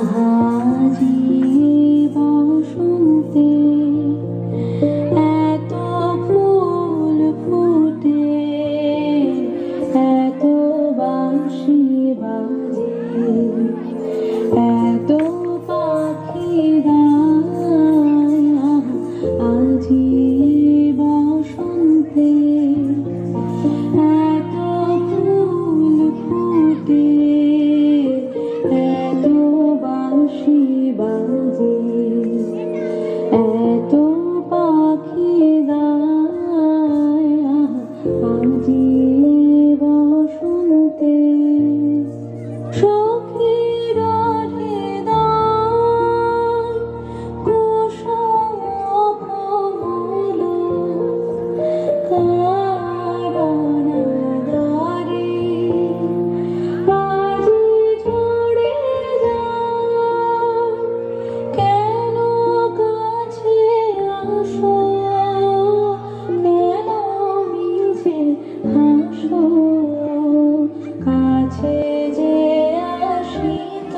আজি বসন্তে এত ফুল ফুটে, এত বাঁশি বাজে, এত পাখি গায় আজি বসন্তে, এত ফুল ফুটে, এত বাঁশি বাজে, এত পাখি গায় আজি বসন্তে। সখীরা হৃদয় কুসুম কমল কারণাদারে আজি ঝরে যায়, কেন কাছে আসো, কেন মিছে হাসো, কাছে যে আসিত